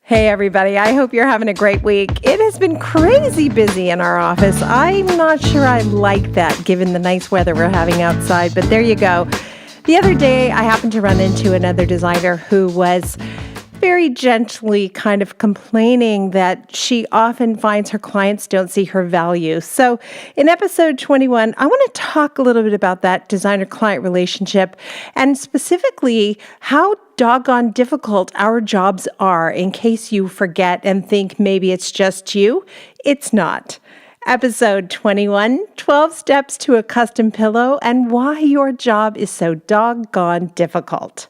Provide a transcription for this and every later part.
Hey everybody, I hope you're having a great week. It has been crazy busy in our office. I'm not sure I like that given the nice weather we're having outside, but there you go. The other day I happened to run into another designer who was very gently kind of complaining that she often finds her clients don't see her value. So in episode 21, I want to talk a little bit about that designer-client relationship and specifically how doggone difficult our jobs are in case you forget and think maybe it's just you. It's not. Episode 21, 12 Steps to a Custom Pillow and Why Your Job is So Doggone Difficult.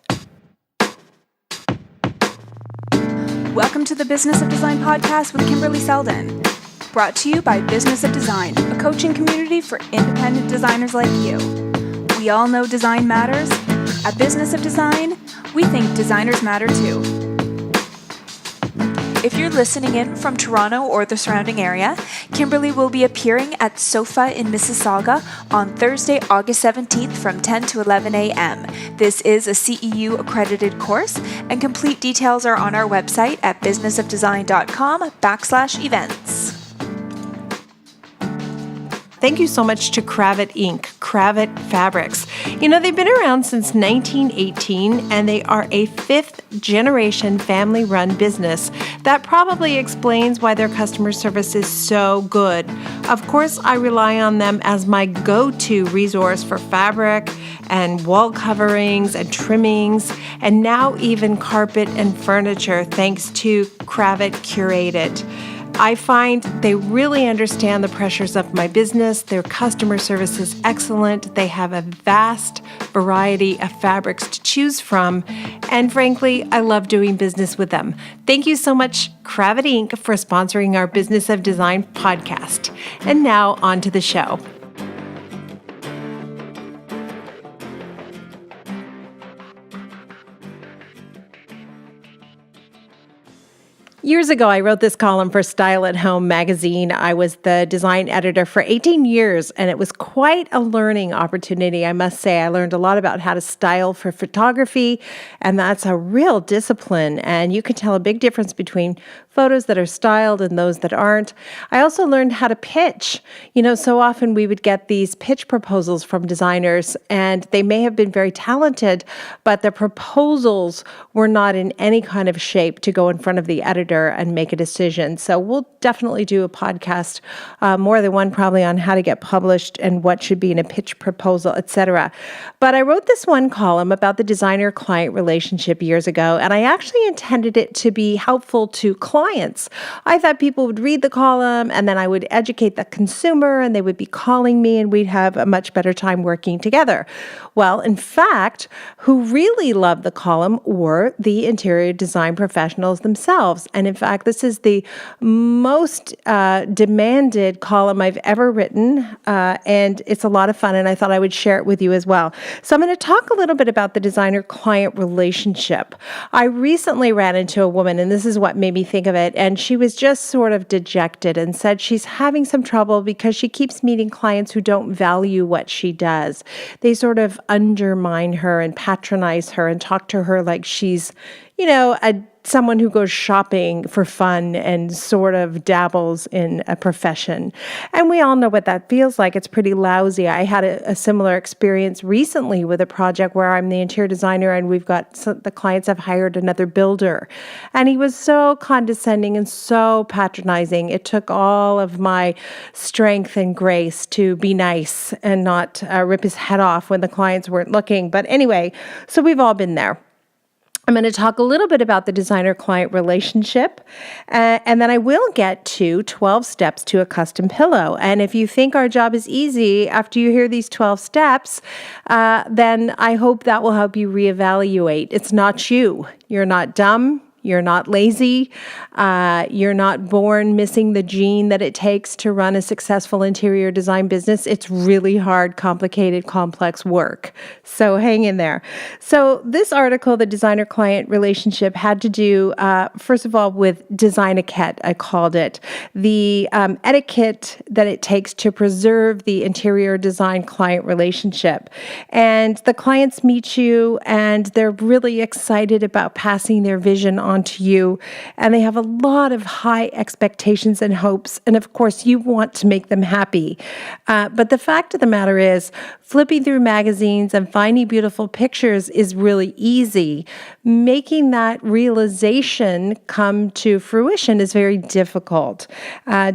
Welcome to the Business of Design podcast with Kimberley Selden. Brought to you by Business of Design, a coaching community for independent designers like you. We all know design matters. At Business of Design, we think designers matter too. If you're listening in from Toronto or the surrounding area, Kimberley will be appearing at SOFA in Mississauga on Thursday, August 17th from 10 to 11 a.m. This is a CEU accredited course, and complete details are on our website at businessofdesign.com/events. Thank you so much to Cravat Inc., Cravat Fabrics. You know, they've been around since 1918, and they are a fifth-generation family-run business. That probably explains why their customer service is so good. Of course, I rely on them as my go-to resource for fabric and wall coverings and trimmings, and now even carpet and furniture, thanks to Cravat Curated. I find they really understand the pressures of my business. Their customer service is excellent. They have a vast variety of fabrics to choose from. And frankly, I love doing business with them. Thank you so much, Cravat Inc., for sponsoring our Business of Design podcast. And now on to the show. Years ago, I wrote this column for Style at Home magazine. I was the design editor for 18 years, and it was quite a learning opportunity, I must say. I learned a lot about how to style for photography, and that's a real discipline, and you can tell a big difference between photos that are styled and those that aren't. I also learned how to pitch. You know, so often we would get these pitch proposals from designers, and they may have been very talented, but the proposals were not in any kind of shape to go in front of the editor and make a decision. So we'll definitely do a podcast, more than one probably, on how to get published and what should be in a pitch proposal, etc. But I wrote this one column about the designer-client relationship years ago, and I actually intended it to be helpful to clients. I thought people would read the column, and then I would educate the consumer, and they would be calling me, and we'd have a much better time working together. Well, in fact, who really loved the column were the interior design professionals themselves. And in fact, this is the most demanded column I've ever written, and it's a lot of fun, and I thought I would share it with you as well. So I'm going to talk a little bit about the designer-client relationship. I recently ran into a woman, and this is what made me think of it, and she was just sort of dejected and said she's having some trouble because she keeps meeting clients who don't value what she does. They sort of undermine her and patronize her and talk to her like she's, someone who goes shopping for fun and sort of dabbles in a profession. And we all know what that feels like. It's pretty lousy. I had a similar experience recently with a project where I'm the interior designer and the clients have hired another builder. And he was so condescending and so patronizing. It took all of my strength and grace to be nice and not rip his head off when the clients weren't looking. But anyway, so we've all been there. I'm going to talk a little bit about the designer-client relationship, and then I will get to 12 steps to a custom pillow. And if you think our job is easy after you hear these 12 steps, then I hope that will help you reevaluate. It's not you. You're not dumb. You're not lazy. You're not born missing the gene that it takes to run a successful interior design business. It's really hard, complicated, complex work. So hang in there. So this article, the designer-client relationship, had to do, first of all, with designiquette, I called it. The etiquette that it takes to preserve the interior design-client relationship. And the clients meet you, and they're really excited about passing their vision on onto you, and they have a lot of high expectations and hopes. And of course, you want to make them happy. But the fact of the matter is, flipping through magazines and finding beautiful pictures is really easy. Making that realization come to fruition is very difficult.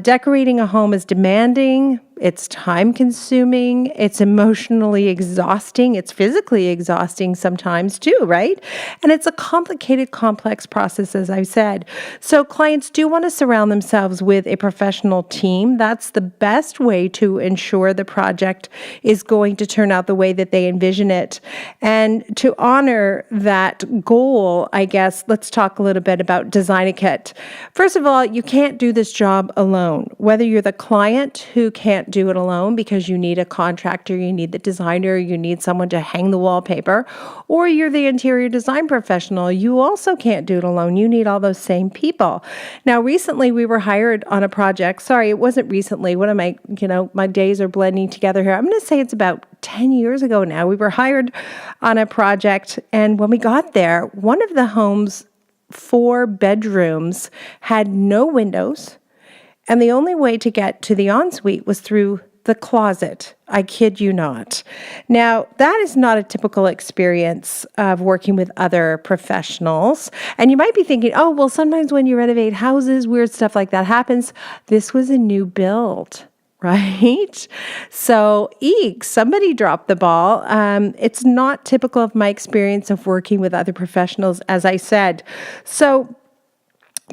Decorating a home is demanding. It's time-consuming, it's emotionally exhausting, it's physically exhausting sometimes too, right? And it's a complicated, complex process, as I've said. So clients do want to surround themselves with a professional team. That's the best way to ensure the project is going to turn out the way that they envision it. And to honor that goal, I guess, let's talk a little bit about designiquette. First of all, you can't do this job alone. Whether you're the client who can't do it alone because you need a contractor, you need the designer, you need someone to hang the wallpaper, or you're the interior design professional, you also can't do it alone. You need all those same people. Now, recently we were hired on a project. Sorry, it wasn't recently. What am I, my days are blending together here. I'm going to say it's about 10 years ago now. We were hired on a project, and when we got there, one of the home's 4 bedrooms had no windows. And the only way to get to the ensuite was through the closet. I kid you not. Now, that is not a typical experience of working with other professionals. And you might be thinking, oh, well, sometimes when you renovate houses, weird stuff like that happens. This was a new build, right? So, somebody dropped the ball. It's not typical of my experience of working with other professionals, as I said. So,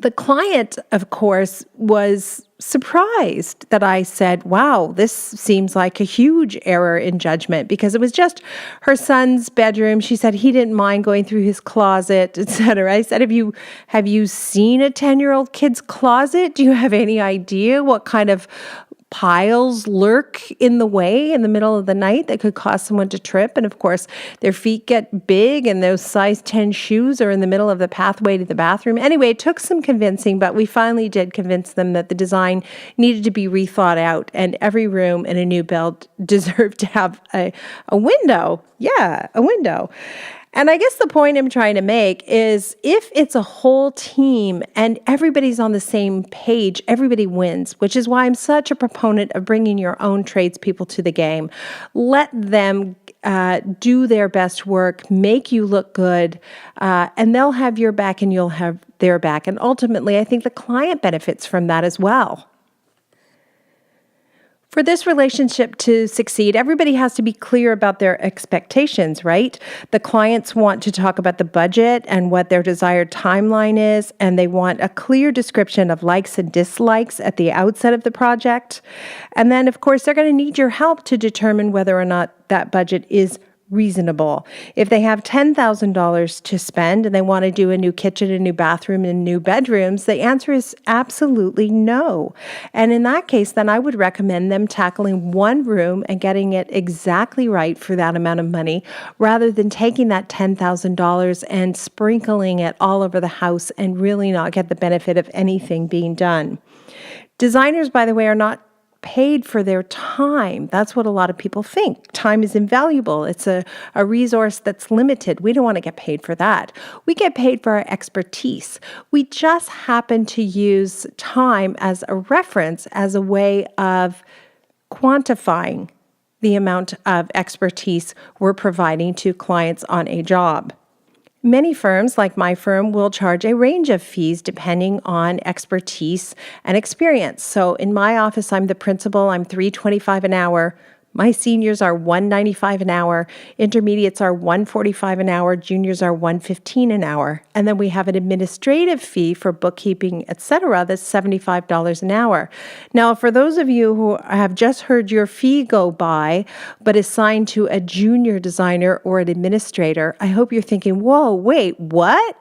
the client, of course, was surprised that I said, wow, this seems like a huge error in judgment, because it was just her son's bedroom. She said he didn't mind going through his closet, etc. I said, have you seen a 10-year-old kid's closet? Do you have any idea what kind of piles lurk in the way in the middle of the night that could cause someone to trip? And of course, their feet get big and those size 10 shoes are in the middle of the pathway to the bathroom. Anyway, it took some convincing, but we finally did convince them that the design needed to be rethought out, and every room in a new build deserved to have a window. Yeah, a window. And I guess the point I'm trying to make is, if it's a whole team and everybody's on the same page, everybody wins, which is why I'm such a proponent of bringing your own tradespeople to the game. Let them do their best work, make you look good, and they'll have your back and you'll have their back. And ultimately, I think the client benefits from that as well. For this relationship to succeed, everybody has to be clear about their expectations, right? The clients want to talk about the budget and what their desired timeline is, and they want a clear description of likes and dislikes at the outset of the project. And then, of course, they're going to need your help to determine whether or not that budget is reasonable. If they have $10,000 to spend and they want to do a new kitchen, a new bathroom, and new bedrooms, the answer is absolutely no. And in that case, then I would recommend them tackling one room and getting it exactly right for that amount of money, rather than taking that $10,000 and sprinkling it all over the house and really not get the benefit of anything being done. Designers, by the way, are not paid for their time. That's what a lot of people think. Time is invaluable. It's a resource that's limited. We don't want to get paid for that. We get paid for our expertise. We just happen to use time as a reference, as a way of quantifying the amount of expertise we're providing to clients on a job. Many firms, like my firm, will charge a range of fees depending on expertise and experience. So in my office, I'm the principal. I'm $3.25 an hour. My seniors are $195 an hour, intermediates are $145 an hour, juniors are $115 an hour. And then we have an administrative fee for bookkeeping, etc., that's $75 an hour. Now, for those of you who have just heard your fee go by, but assigned to a junior designer or an administrator, I hope you're thinking, whoa, wait, what?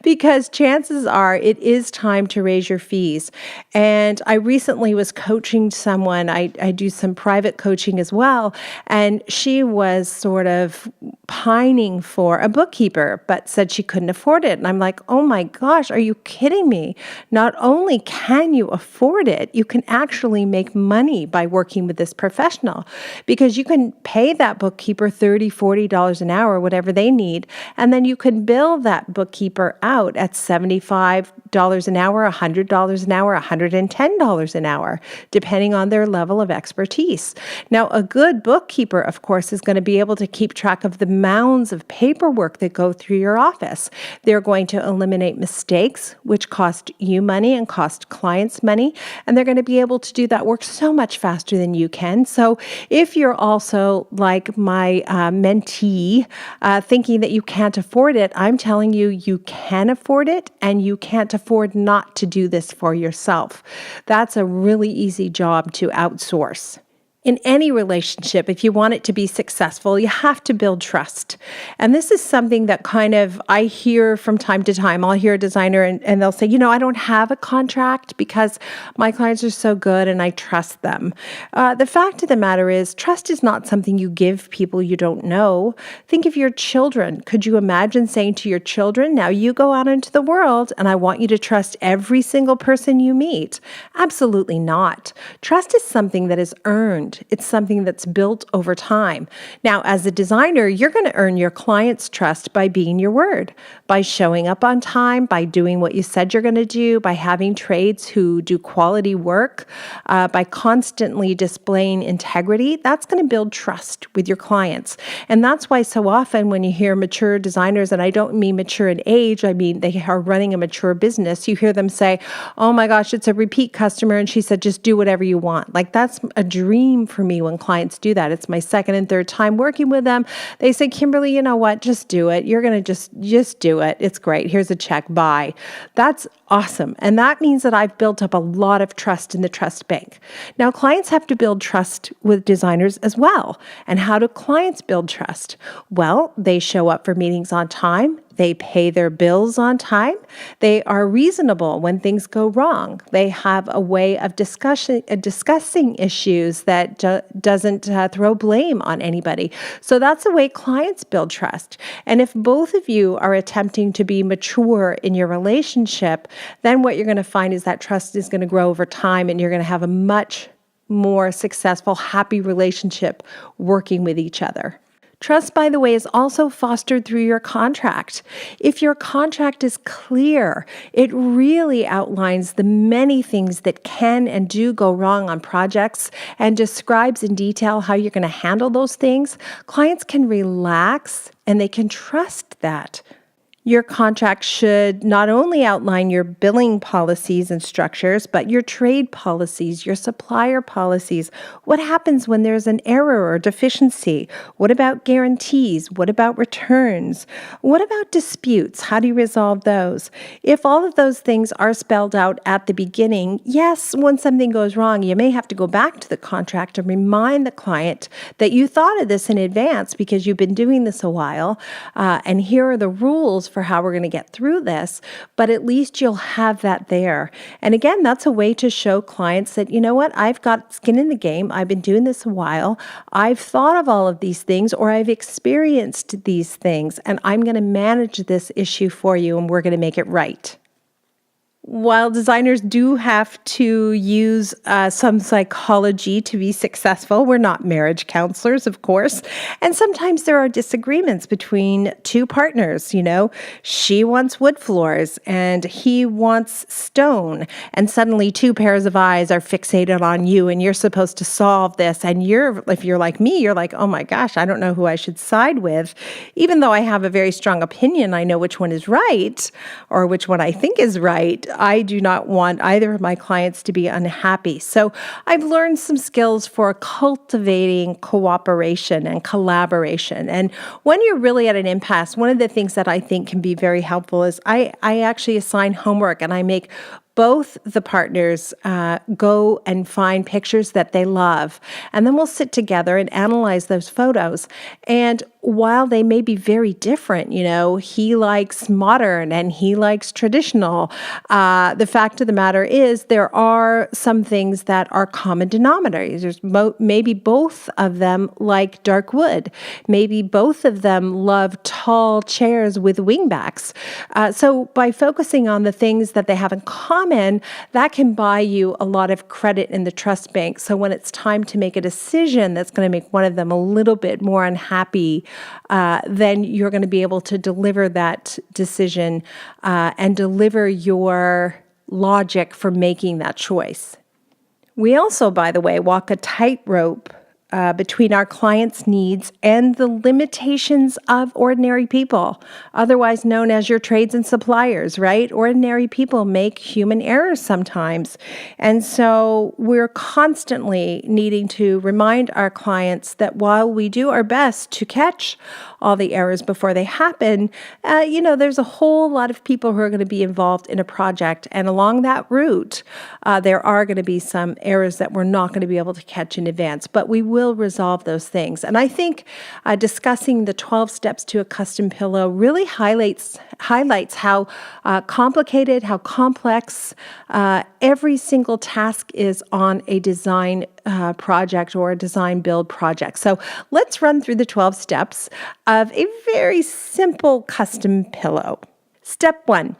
Because chances are it is time to raise your fees. And I recently was coaching someone. I do some private private coaching as well. And she was sort of pining for a bookkeeper, but said she couldn't afford it. And I'm like, oh my gosh, are you kidding me? Not only can you afford it, you can actually make money by working with this professional, because you can pay that bookkeeper $30, $40 an hour, whatever they need. And then you can bill that bookkeeper out at $75 an hour, $100 an hour, $110 an hour, depending on their level of expertise. Now, a good bookkeeper, of course, is going to be able to keep track of the mounds of paperwork that go through your office. They're going to eliminate mistakes, which cost you money and cost clients money, and they're going to be able to do that work so much faster than you can. So if you're also like my mentee, thinking that you can't afford it, I'm telling you, you can afford it, and you can't afford not to do this for yourself. That's a really easy job to outsource. In any relationship, if you want it to be successful, you have to build trust. And this is something that kind of I hear from time to time. I'll hear a designer and they'll say, I don't have a contract because my clients are so good and I trust them. The fact of the matter is, trust is not something you give people you don't know. Think of your children. Could you imagine saying to your children, now you go out into the world and I want you to trust every single person you meet? Absolutely not. Trust is something that is earned. It's something that's built over time. Now, as a designer, you're going to earn your client's trust by being your word, by showing up on time, by doing what you said you're going to do, by having trades who do quality work, by constantly displaying integrity. That's going to build trust with your clients. And that's why so often when you hear mature designers, and I don't mean mature in age, I mean they are running a mature business, you hear them say, oh my gosh, it's a repeat customer, and she said, just do whatever you want. Like, that's a dream for me when clients do that. It's my second and third time working with them. They say, Kimberly, you know what? Just do it. You're going to just do it. It's great. Here's a check. Bye. That's awesome. And that means that I've built up a lot of trust in the trust bank. Now, clients have to build trust with designers as well. And how do clients build trust? Well, they show up for meetings on time. They pay their bills on time. They are reasonable when things go wrong. They have a way of discussing issues that doesn't throw blame on anybody. So that's the way clients build trust. And if both of you are attempting to be mature in your relationship, then what you're going to find is that trust is going to grow over time, and you're going to have a much more successful, happy relationship working with each other. Trust, by the way, is also fostered through your contract. If your contract is clear, it really outlines the many things that can and do go wrong on projects and describes in detail how you're going to handle those things. Clients can relax and they can trust that. Your contract should not only outline your billing policies and structures, but your trade policies, your supplier policies. What happens when there's an error or deficiency? What about guarantees? What about returns? What about disputes? How do you resolve those? If all of those things are spelled out at the beginning, yes, when something goes wrong, you may have to go back to the contract and remind the client that you thought of this in advance because you've been doing this a while, and here are the rules for how we're going to get through this, but at least you'll have that there. And again, that's a way to show clients that, you know what, I've got skin in the game. I've been doing this a while. I've thought of all of these things, or I've experienced these things, and I'm going to manage this issue for you, and we're going to make it right. While designers do have to use some psychology to be successful, we're not marriage counselors, of course. And sometimes there are disagreements between two partners. She wants wood floors and he wants stone. And suddenly two pairs of eyes are fixated on you and you're supposed to solve this. And if you're like me, you're like, oh my gosh, I don't know who I should side with. Even though I have a very strong opinion, I know which one is right or which one I think is right. I do not want either of my clients to be unhappy. So I've learned some skills for cultivating cooperation and collaboration. And when you're really at an impasse, one of the things that I think can be very helpful is I actually assign homework and I make both the partners go and find pictures that they love. And then we'll sit together and analyze those photos. And while they may be very different, he likes modern and he likes traditional, the fact of the matter is there are some things that are common denominators. Maybe both of them like dark wood. Maybe both of them love tall chairs with wingbacks. So by focusing on the things that they have in common, that can buy you a lot of credit in the trust bank. So when it's time to make a decision that's going to make one of them a little bit more unhappy, then you're going to be able to deliver that decision and deliver your logic for making that choice. We also, by the way, walk a tightrope between our clients' needs and the limitations of ordinary people, otherwise known as your trades and suppliers, right? Ordinary people make human errors sometimes. And so we're constantly needing to remind our clients that while we do our best to catch all the errors before they happen, there's a whole lot of people who are going to be involved in a project. And along that route, there are going to be some errors that we're not going to be able to catch in advance, but we will resolve those things. And I think discussing the 12 steps to a custom pillow really highlights how complicated, how complex every single task is on a design project or a design build project. So let's run through the 12 steps of a very simple custom pillow. Step 1.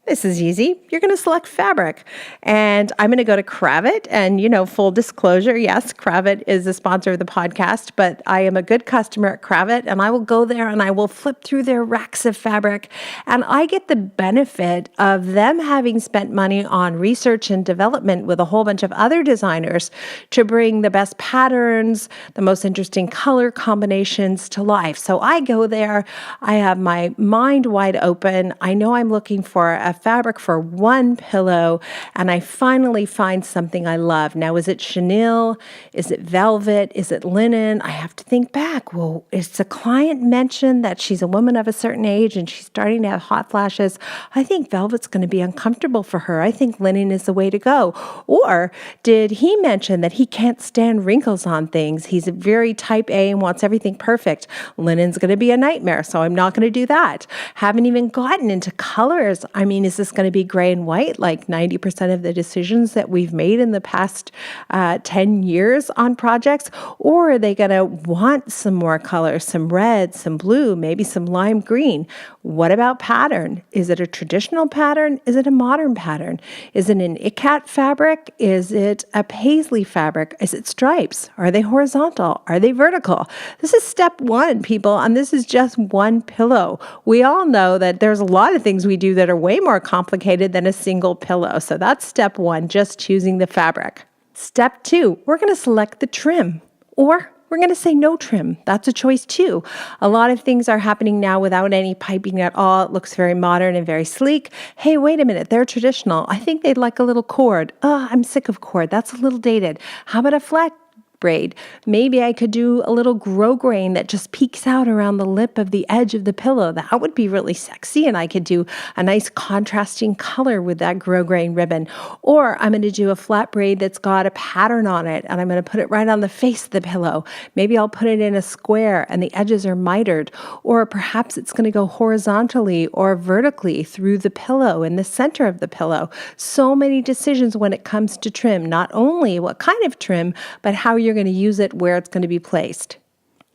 This is easy. You're going to select fabric. And I'm going to go to Kravet. And, full disclosure, yes, Kravet is a sponsor of the podcast, but I am a good customer at Kravet. And I will go there and I will flip through their racks of fabric. And I get the benefit of them having spent money on research and development with a whole bunch of other designers to bring the best patterns, the most interesting color combinations to life. So I go there. I have my mind wide open. I know I'm looking for a fabric for one pillow, and I finally find something I love. Now, is it chenille? Is it velvet? Is it linen? I have to think back. Well, is the client mentioned that she's a woman of a certain age and she's starting to have hot flashes? I think velvet's going to be uncomfortable for her. I think linen is the way to go. Or did he mention that he can't stand wrinkles on things? He's a very type A and wants everything perfect. Linen's going to be a nightmare, so I'm not going to do that. Haven't even gotten into colors. Is this going to be gray and white like 90% of the decisions that we've made in the past 10 years on projects? Or are they going to want some more color, some red, some blue, maybe some lime green? What about pattern? Is it a traditional pattern? Is it a modern pattern? Is it an ikat fabric? Is it a paisley fabric? Is it stripes? Are they horizontal? Are they vertical? This is step 1, people, and this is just one pillow. We all know that there's a lot of things we do that are way more complicated than a single pillow. So that's step 1, just choosing the fabric. Step 2, we're going to select the trim, or we're going to say no trim. That's a choice too. A lot of things are happening now without any piping at all. It looks very modern and very sleek. Hey, wait a minute, they're traditional. I think they'd like a little cord. Oh, I'm sick of cord. That's a little dated. How about a flat braid? Maybe I could do a little grosgrain that just peeks out around the lip of the edge of the pillow. That would be really sexy, and I could do a nice contrasting color with that grosgrain ribbon. Or I'm going to do a flat braid that's got a pattern on it, and I'm going to put it right on the face of the pillow. Maybe I'll put it in a square and the edges are mitered. Or perhaps it's going to go horizontally or vertically through the pillow in the center of the pillow. So many decisions when it comes to trim, not only what kind of trim, but how you're going to use it, where it's going to be placed.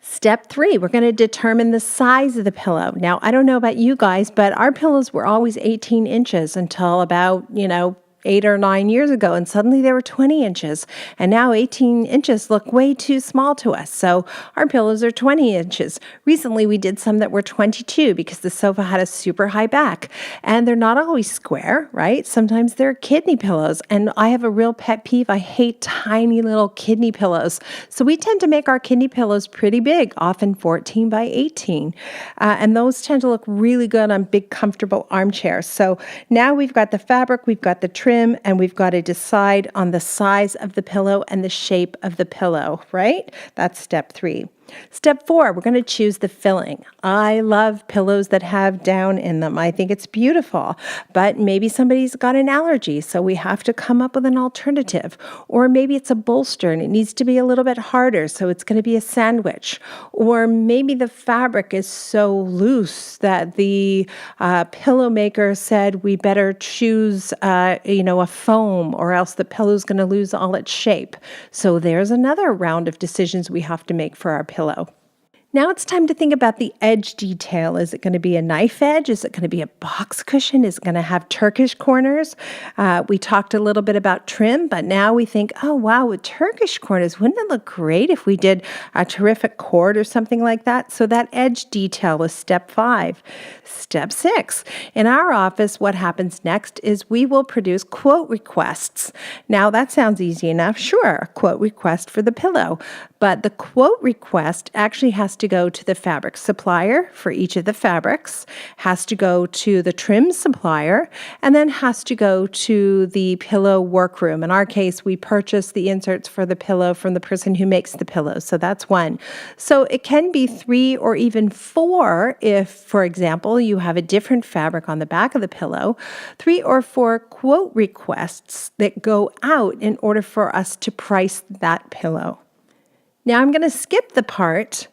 Step 3, we're going to determine the size of the pillow. Now, I don't know about you guys, but our pillows were always 18 inches until about, 8 or 9 years ago, and suddenly they were 20 inches. And now 18 inches look way too small to us. So our pillows are 20 inches. Recently, we did some that were 22 because the sofa had a super high back. And they're not always square, right? Sometimes they're kidney pillows. And I have a real pet peeve. I hate tiny little kidney pillows. So we tend to make our kidney pillows pretty big, often 14 by 18. And those tend to look really good on big, comfortable armchairs. So now we've got the fabric, we've got the trim, and we've got to decide on the size of the pillow and the shape of the pillow, right? That's step 3. Step 4, we're going to choose the filling. I love pillows that have down in them. I think it's beautiful, but maybe somebody's got an allergy, so we have to come up with an alternative. Or maybe it's a bolster and it needs to be a little bit harder, so it's going to be a sandwich. Or maybe the fabric is so loose that the pillow maker said we better choose a foam, or else the pillow's going to lose all its shape. So there's another round of decisions we have to make for our pillow. Now it's time to think about the edge detail. Is it going to be a knife edge? Is it going to be a box cushion? Is it going to have Turkish corners? We talked a little bit about trim, but now we think, oh, wow, with Turkish corners, wouldn't it look great if we did a terrific cord or something like that? So that edge detail is step 5. Step 6. In our office, what happens next is we will produce quote requests. Now that sounds easy enough. Sure, a quote request for the pillow. But the quote request actually has to go to the fabric supplier for each of the fabrics, has to go to the trim supplier, and then has to go to the pillow workroom. In our case, we purchase the inserts for the pillow from the person who makes the pillow. So that's 1. So it can be 3 or even 4 if, for example, you have a different fabric on the back of the pillow, 3 or 4 quote requests that go out in order for us to price that pillow. Now I'm going to skip the part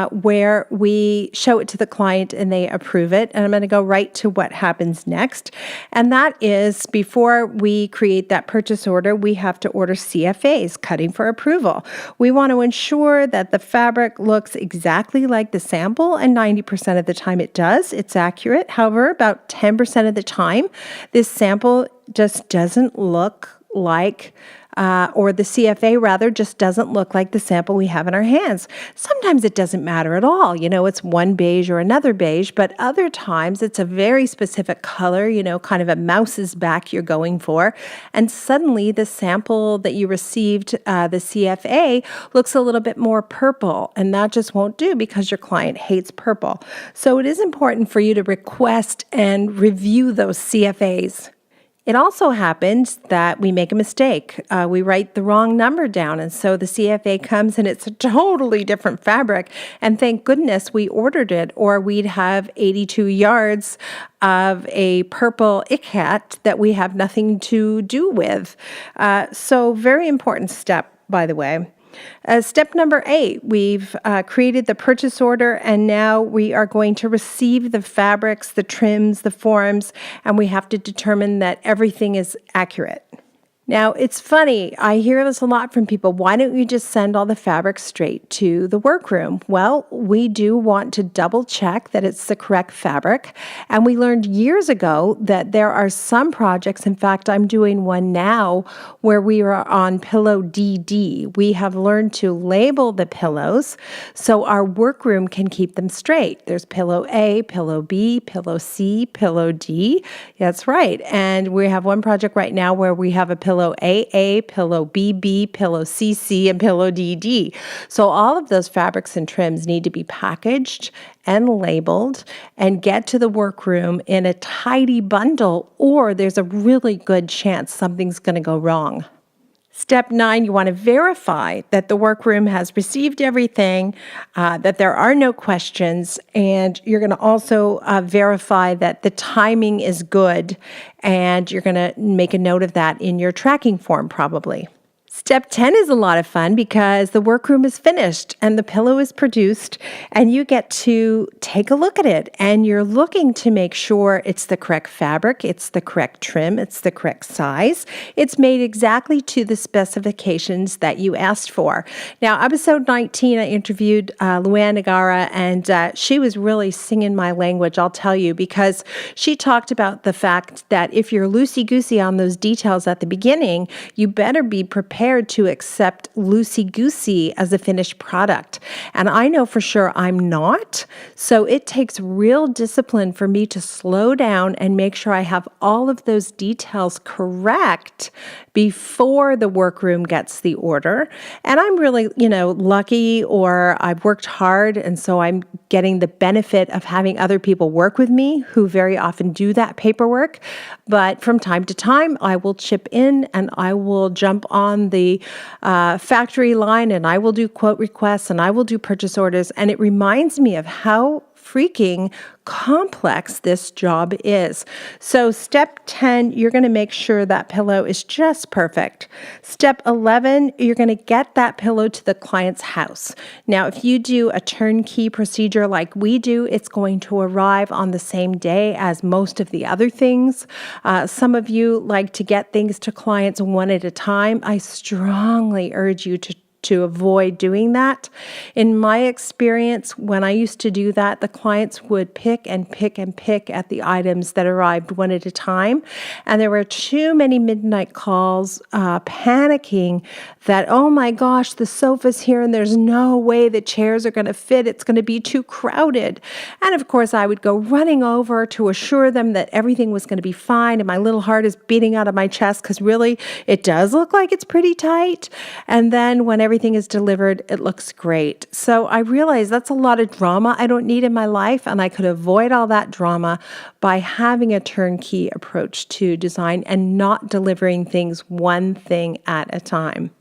where we show it to the client and they approve it. And I'm going to go right to what happens next. And that is, before we create that purchase order, we have to order CFAs, cutting for approval. We want to ensure that the fabric looks exactly like the sample, and 90% of the time it does. It's accurate. However, about 10% of the time, this sample just doesn't look like or the CFA rather just doesn't look like the sample we have in our hands. Sometimes it doesn't matter at all. It's one beige or another beige, but other times it's a very specific color, kind of a mouse's back you're going for. And suddenly the sample that you received, the CFA, looks a little bit more purple, and that just won't do because your client hates purple. So it is important for you to request and review those CFAs. It also happens that we make a mistake. We write the wrong number down, and so the CFA comes and it's a totally different fabric, and thank goodness we ordered it, or we'd have 82 yards of a purple etiquette that we have nothing to do with. So very important step, by the way. Step number 8, we've created the purchase order, and now we are going to receive the fabrics, the trims, the forms, and we have to determine that everything is accurate. Now, it's funny, I hear this a lot from people. Why don't you just send all the fabrics straight to the workroom? Well, we do want to double check that it's the correct fabric. And we learned years ago that there are some projects, in fact, I'm doing one now where we are on pillow DD. We have learned to label the pillows so our workroom can keep them straight. There's pillow A, pillow B, pillow C, pillow D. That's right. And we have one project right now where we have a pillow AA, pillow BB, pillow CC, and pillow DD. So all of those fabrics and trims need to be packaged and labeled and get to the workroom in a tidy bundle, or there's a really good chance something's going to go wrong. Step 9, you want to verify that the workroom has received everything, that there are no questions, and you're going to also verify that the timing is good, and you're going to make a note of that in your tracking form probably. Step 10 is a lot of fun because the workroom is finished and the pillow is produced, and you get to take a look at it, and you're looking to make sure it's the correct fabric, it's the correct trim, it's the correct size. It's made exactly to the specifications that you asked for. Now, episode 19, I interviewed Luann Nagara, and she was really singing my language, I'll tell you, because she talked about the fact that if you're loosey-goosey on those details at the beginning, you better be prepared to accept loosey-goosey as a finished product. And I know for sure I'm not. So it takes real discipline for me to slow down and make sure I have all of those details correct before the workroom gets the order. And I'm really, lucky, or I've worked hard, and so I'm getting the benefit of having other people work with me who very often do that paperwork. But from time to time, I will chip in and I will jump on the factory line, and I will do quote requests, and I will do purchase orders. And it reminds me of how freaking complex this job is. So step 10, you're going to make sure that pillow is just perfect. Step 11, you're going to get that pillow to the client's house. Now, if you do a turnkey procedure like we do, it's going to arrive on the same day as most of the other things. Some of you like to get things to clients one at a time. I strongly urge you to avoid doing that. In my experience, when I used to do that, the clients would pick and pick and pick at the items that arrived one at a time. And there were too many midnight calls, panicking that, oh my gosh, the sofa's here and there's no way the chairs are going to fit. It's going to be too crowded. And of course, I would go running over to assure them that everything was going to be fine. And my little heart is beating out of my chest because really, it does look like it's pretty tight. And then when everything is delivered, it looks great. So I realized that's a lot of drama I don't need in my life, and I could avoid all that drama by having a turnkey approach to design and not delivering things one thing at a time.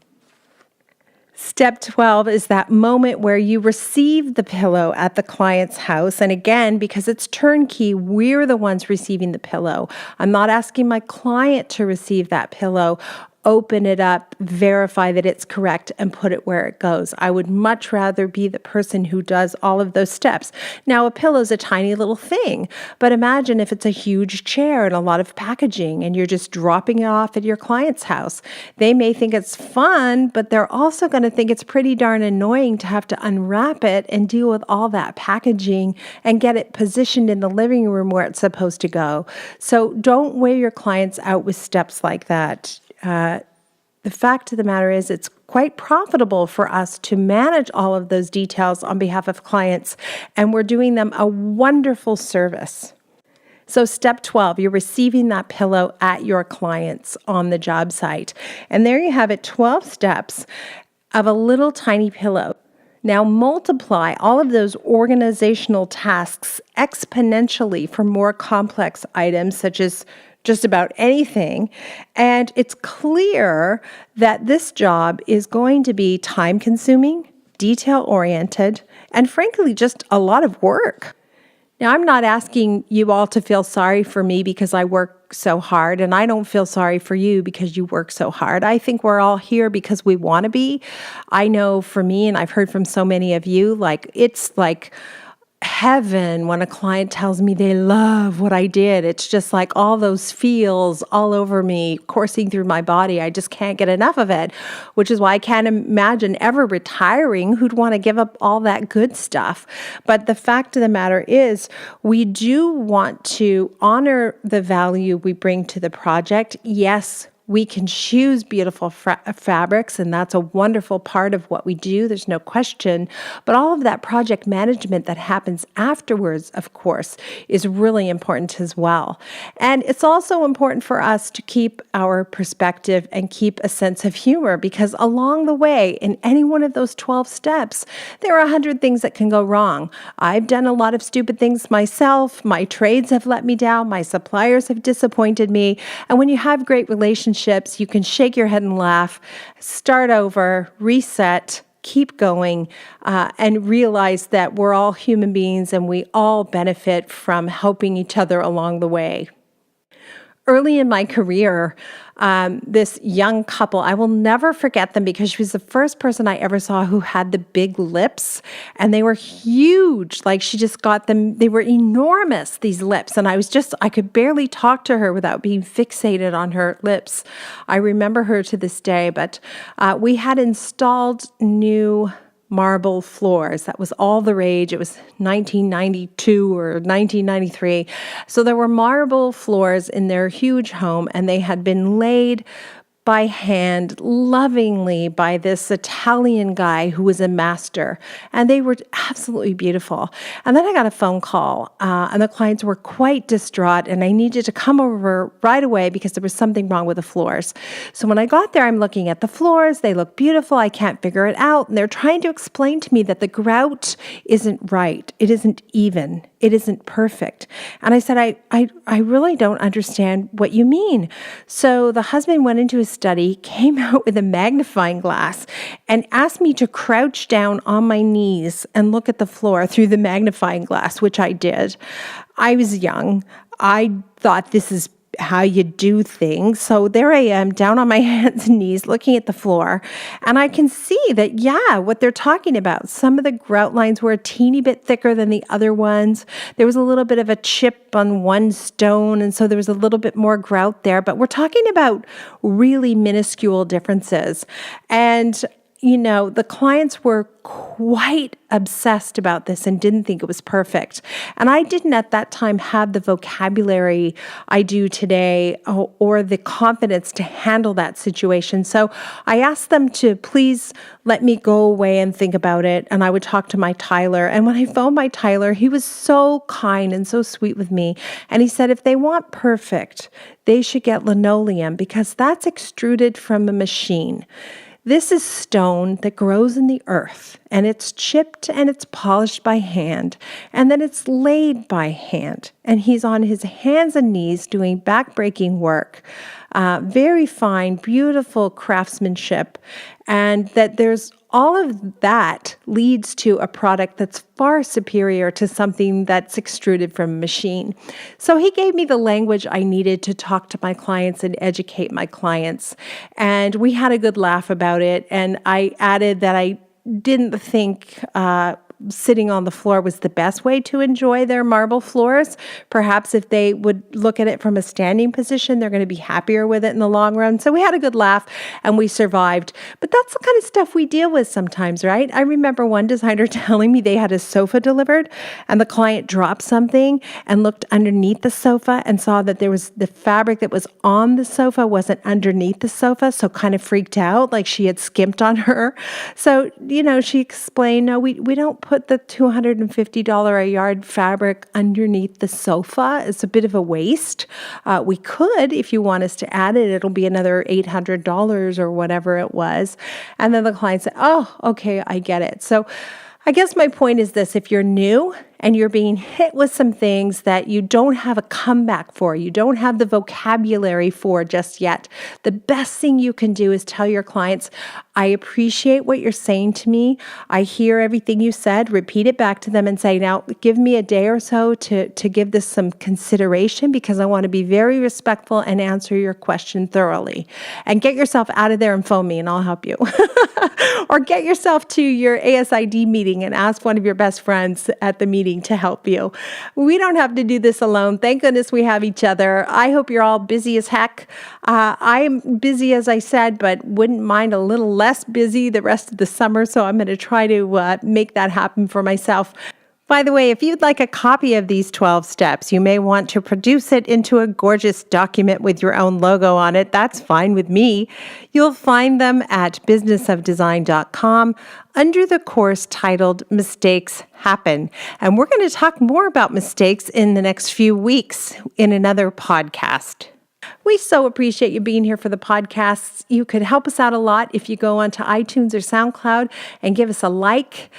Step 12 is that moment where you receive the pillow at the client's house. And again, because it's turnkey, we're the ones receiving the pillow. I'm not asking my client to receive that pillow. Open it up, verify that it's correct, and put it where it goes. I would much rather be the person who does all of those steps. Now, a pillow is a tiny little thing, but imagine if it's a huge chair and a lot of packaging and you're just dropping it off at your client's house. They may think it's fun, but they're also going to think it's pretty darn annoying to have to unwrap it and deal with all that packaging and get it positioned in the living room where it's supposed to go. So don't wear your clients out with steps like that. The fact of the matter is it's quite profitable for us to manage all of those details on behalf of clients, and we're doing them a wonderful service. So step 12, you're receiving that pillow at your clients on the job site. And there you have it, 12 steps of a little tiny pillow. Now multiply all of those organizational tasks exponentially for more complex items such as just about anything. And it's clear that this job is going to be time-consuming, detail-oriented, and frankly, just a lot of work. Now, I'm not asking you all to feel sorry for me because I work so hard, and I don't feel sorry for you because you work so hard. I think we're all here because we want to be. I know for me, and I've heard from so many of you, it's like heaven when a client tells me they love what I did. It's just like all those feels all over me, coursing through my body. I just can't get enough of it, which is why I can't imagine ever retiring. Who'd want to give up all that good stuff? But the fact of the matter is, we do want to honor the value we bring to the project. Yes, we can choose beautiful fabrics, and that's a wonderful part of what we do. There's no question. But all of that project management that happens afterwards, of course, is really important as well. And it's also important for us to keep our perspective and keep a sense of humor, because along the way, in any one of those 12 steps, there are 100 things that can go wrong. I've done a lot of stupid things myself. My trades have let me down. My suppliers have disappointed me. And when you have great relationships, you can shake your head and laugh, start over, reset, keep going, and realize that we're all human beings and we all benefit from helping each other along the way. Early in my career, this young couple, I will never forget them because she was the first person I ever saw who had the big lips, and they were huge. Like, she just got them, they were enormous, these lips. And I could barely talk to her without being fixated on her lips. I remember her to this day, but we had installed new marble floors. That was all the rage. It was 1992 or 1993. So there were marble floors in their huge home, and they had been laid by hand lovingly by this Italian guy who was a master, and they were absolutely beautiful. And then I got a phone call, and the clients were quite distraught, and I needed to come over right away because there was something wrong with the floors. So when I got there, I'm looking at the floors. They look beautiful. I can't figure it out. And they're trying to explain to me that the grout isn't right. It isn't even. it isn't perfect. And I said, I really don't understand what you mean. So the husband went into his study, came out with a magnifying glass, and asked me to crouch down on my knees and look at the floor through the magnifying glass, which I did. I was young. I thought this is how you do things. So there I am down on my hands and knees looking at the floor. And I can see that, what they're talking about. Some of the grout lines were a teeny bit thicker than the other ones. There was a little bit of a chip on one stone. And so there was a little bit more grout there. But we're talking about really minuscule differences. And the clients were quite obsessed about this and didn't think it was perfect. And I didn't at that time have the vocabulary I do today or the confidence to handle that situation. So I asked them to please let me go away and think about it. And I would talk to my tiler. And when I phoned my tiler, he was so kind and so sweet with me. And he said, if they want perfect, they should get linoleum because that's extruded from a machine. This is stone that grows in the earth, and it's chipped and it's polished by hand, and then it's laid by hand. And he's on his hands and knees doing back-breaking work, very fine, beautiful craftsmanship, and that there's all of that leads to a product that's far superior to something that's extruded from a machine. So he gave me the language I needed to talk to my clients and educate my clients. And we had a good laugh about it. And I added that I didn't think sitting on the floor was the best way to enjoy their marble floors. Perhaps if they would look at it from a standing position, they're going to be happier with it in the long run. So we had a good laugh and we survived. But that's the kind of stuff we deal with sometimes, right? I remember one designer telling me they had a sofa delivered and the client dropped something and looked underneath the sofa and saw that there was the fabric that was on the sofa wasn't underneath the sofa, so kind of freaked out, like she had skimped on her. So, she explained, no, we don't put the $250 a yard fabric underneath the sofa. It's a bit of a waste. We could, if you want us to add it, it'll be another $800 or whatever it was. And then the client said, oh, okay, I get it. So I guess my point is this: if you're new and you're being hit with some things that you don't have a comeback for, you don't have the vocabulary for just yet, the best thing you can do is tell your clients, I appreciate what you're saying to me. I hear everything you said. Repeat it back to them and say, now give me a day or so to give this some consideration because I want to be very respectful and answer your question thoroughly. And get yourself out of there and phone me and I'll help you. Or get yourself to your ASID meeting and ask one of your best friends at the meeting to help you. We don't have to do this alone. Thank goodness we have each other. I hope you're all busy as heck. I'm busy, as I said, but wouldn't mind a little less busy the rest of the summer. So I'm going to try to make that happen for myself. By the way, if you'd like a copy of these 12 steps, you may want to produce it into a gorgeous document with your own logo on it. That's fine with me. You'll find them at businessofdesign.com under the course titled Mistakes Happen. And we're going to talk more about mistakes in the next few weeks in another podcast. We so appreciate you being here for the podcasts. You could help us out a lot if you go onto iTunes or SoundCloud and give us a like.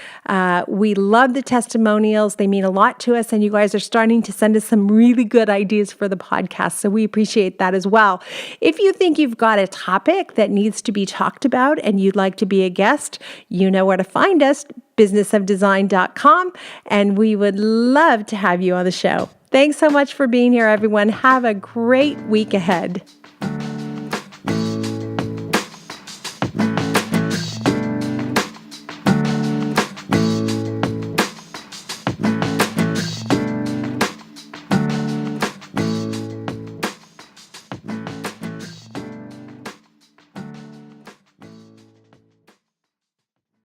We love the testimonials. They mean a lot to us, and you guys are starting to send us some really good ideas for the podcast, so we appreciate that as well. If you think you've got a topic that needs to be talked about and you'd like to be a guest, you know where to find us, businessofdesign.com, and we would love to have you on the show. Thanks so much for being here, everyone. Have a great week ahead.